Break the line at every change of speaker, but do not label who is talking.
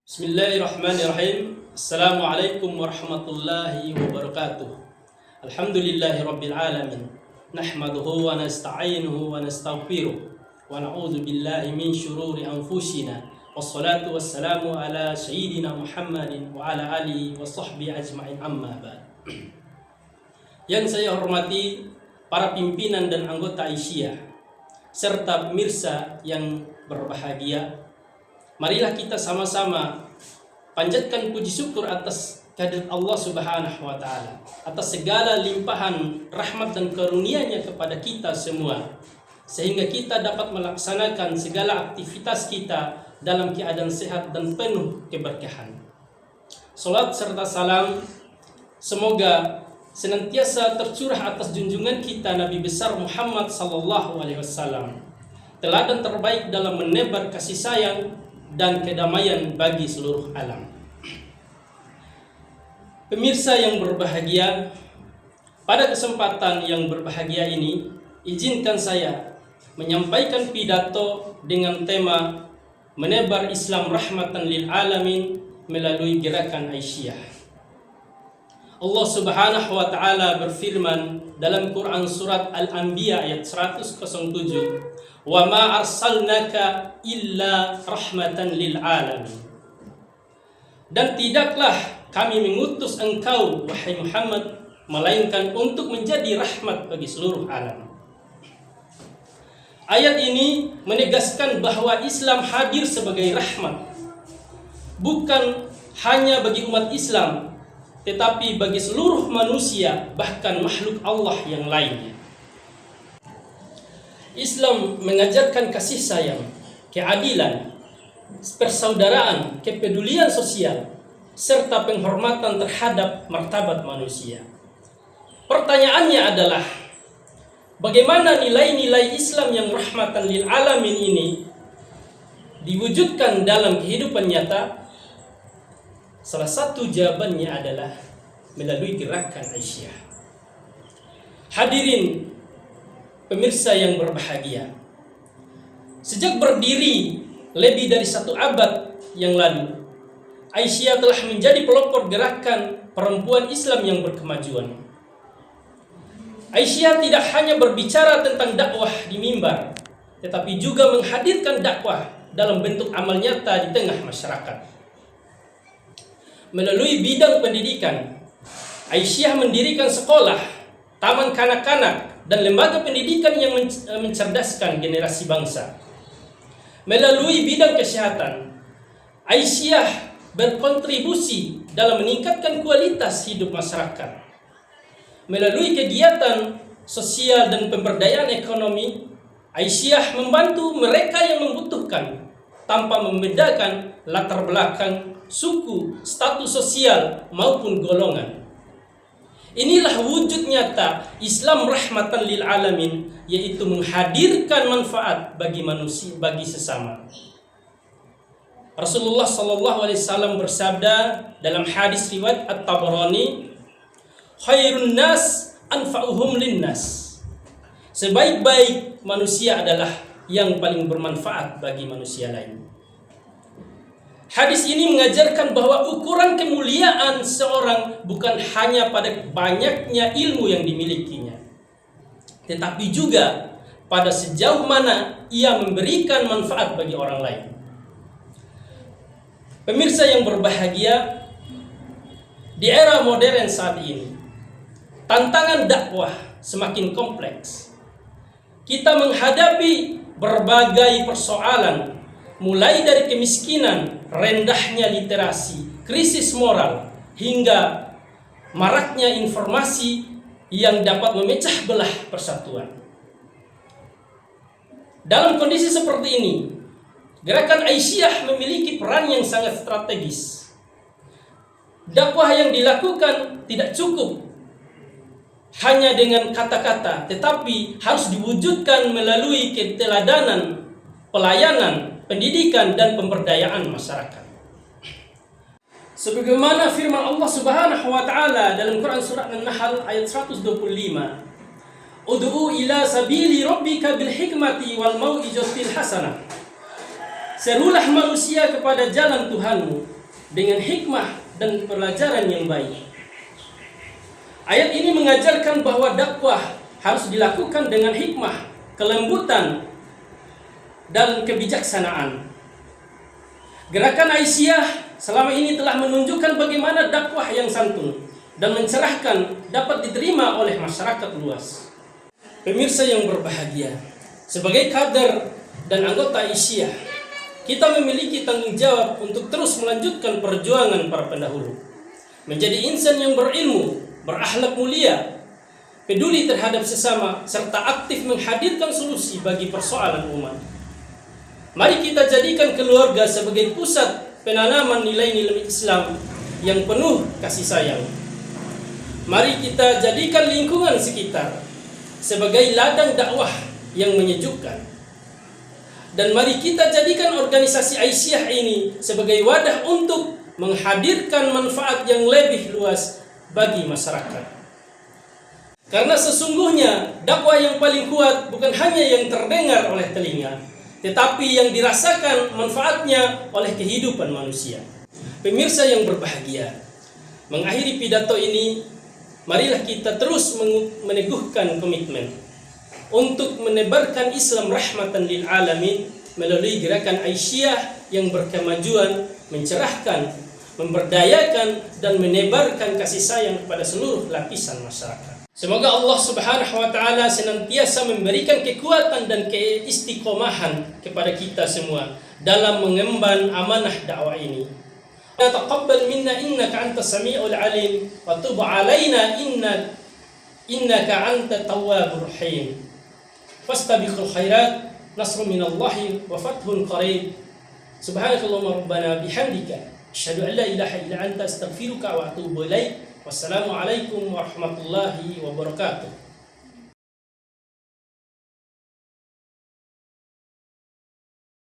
Bismillahirrahmanirrahim. Assalamualaikum warahmatullahi wabarakatuh. Alhamdulillahi rabbil alamin. Nahmaduhu wa nasta'inuhu wa nastaghfiruh. Wa na'udzu billahi min syururi anfusina. Wassalatu wassalamu ala sayyidina Muhammadin wa ala alihi wa sahbihi ajma'in, amma ba'd. Yang saya hormati para pimpinan dan anggota Aisyah serta pemirsa yang berbahagia, marilah kita sama-sama panjatkan puji syukur atas kehadirat Allah Subhanahu wa taala, atas segala limpahan rahmat dan karunia-Nya kepada kita semua, sehingga kita dapat melaksanakan segala aktivitas kita dalam keadaan sehat dan penuh keberkahan. Salat serta salam semoga senantiasa tercurah atas junjungan kita Nabi besar Muhammad sallallahu alaihi wasallam, teladan terbaik dalam menebar kasih sayang dan kedamaian bagi seluruh alam. Pemirsa yang berbahagia, pada kesempatan yang berbahagia ini, izinkan saya menyampaikan pidato dengan tema menebar Islam rahmatan lil alamin melalui gerakan Aisyah. Allah Subhanahu wa taala berfirman dalam Quran surat Al-Anbiya ayat 107, "Wa ma arsalnaka illa rahmatan lil alamin." Dan tidaklah kami mengutus engkau wahai Muhammad melainkan untuk menjadi rahmat bagi seluruh alam. Ayat ini menegaskan bahwa Islam hadir sebagai rahmat, bukan hanya bagi umat Islam, tetapi bagi seluruh manusia, bahkan makhluk Allah yang lainnya. Islam mengajarkan kasih sayang, keadilan, persaudaraan, kepedulian sosial, serta penghormatan terhadap martabat manusia. Pertanyaannya adalah, bagaimana nilai-nilai Islam yang rahmatan lil alamin ini diwujudkan dalam kehidupan nyata? Salah satu jawabannya adalah melalui gerakan Aisyah. Hadirin pemirsa yang berbahagia, sejak berdiri lebih dari 1 abad yang lalu, Aisyah telah menjadi pelopor gerakan perempuan Islam yang berkemajuan. Aisyah tidak hanya berbicara tentang dakwah di mimbar, tetapi juga menghadirkan dakwah dalam bentuk amal nyata di tengah masyarakat. Melalui bidang pendidikan, Aisyah mendirikan sekolah, taman kanak-kanak, dan lembaga pendidikan yang mencerdaskan generasi bangsa. Melalui bidang kesehatan, Aisyah berkontribusi dalam meningkatkan kualitas hidup masyarakat. Melalui kegiatan sosial dan pemberdayaan ekonomi, Aisyah membantu mereka yang membutuhkan tanpa membedakan latar belakang, suku, status sosial maupun golongan. Inilah wujud nyata Islam rahmatan lil alamin, yaitu menghadirkan manfaat bagi manusia, bagi sesama. Rasulullah sallallahu alaihi wasallam bersabda dalam hadis riwayat At-Tabarani, "Khairun nas anfa'uhum linnas." Sebaik-baik manusia adalah yang paling bermanfaat bagi manusia lain. Hadis ini mengajarkan bahwa ukuran kemuliaan seorang bukan hanya pada banyaknya ilmu yang dimilikinya, tetapi juga pada sejauh mana ia memberikan manfaat bagi orang lain. Pemirsa yang berbahagia, di era modern saat ini, tantangan dakwah semakin kompleks. Kita menghadapi berbagai persoalan, mulai dari kemiskinan, rendahnya literasi, krisis moral, hingga maraknya informasi yang dapat memecah belah persatuan. Dalam kondisi seperti ini, gerakan Aisyah memiliki peran yang sangat strategis. Dakwah yang dilakukan tidak cukup hanya dengan kata-kata, tetapi harus diwujudkan melalui keteladanan, pelayanan, pendidikan, dan pemberdayaan masyarakat. Sebagaimana firman Allah Subhanahu wa taala dalam Quran surah An-Nahl ayat 125, "Ud'u ila sabili rabbika bil hikmati wal mau'izatil hasanah." Serulah manusia kepada jalan Tuhanmu dengan hikmah dan pelajaran yang baik. Ayat ini mengajarkan bahwa dakwah harus dilakukan dengan hikmah, kelembutan, dan kebijaksanaan. Gerakan Aisyah selama ini telah menunjukkan bagaimana dakwah yang santun dan mencerahkan dapat diterima oleh masyarakat luas. Pemirsa yang berbahagia, sebagai kader dan anggota Aisyah, kita memiliki tanggung jawab untuk terus melanjutkan perjuangan para pendahulu, menjadi insan yang berilmu, berakhlak mulia, peduli terhadap sesama, serta aktif menghadirkan solusi bagi persoalan umat. Mari kita jadikan keluarga sebagai pusat penanaman nilai-nilai Islam yang penuh kasih sayang. Mari kita jadikan lingkungan sekitar sebagai ladang dakwah yang menyejukkan. Dan mari kita jadikan organisasi Aisyah ini sebagai wadah untuk menghadirkan manfaat yang lebih luas bagi masyarakat. Karena sesungguhnya dakwah yang paling kuat bukan hanya yang terdengar oleh telinga, tetapi yang dirasakan manfaatnya oleh kehidupan manusia. Pemirsa yang berbahagia, mengakhiri pidato ini, marilah kita terus meneguhkan komitmen untuk menebarkan Islam rahmatan lil alamin melalui gerakan Aisyah yang berkemajuan, mencerahkan, memberdayakan, dan menebarkan kasih sayang kepada seluruh lapisan masyarakat. Semoga Allah Subhanahu wa taala senantiasa memberikan kekuatan dan keistiqomahan kepada kita semua dalam mengemban amanah dakwah ini. Taqabbal minna innaka antas samiul alim wa tub alaina innaka antat tawwabur rahim. Fastabiqul khairat, nasrun minallahi wa fathun qarib. Subhanakallahumma rabbana bihamdika asyhadu an la ilaha illa anta astaghfiruka wa atubu ilaik. Wassalamualaikum warahmatullahi wabarakatuh.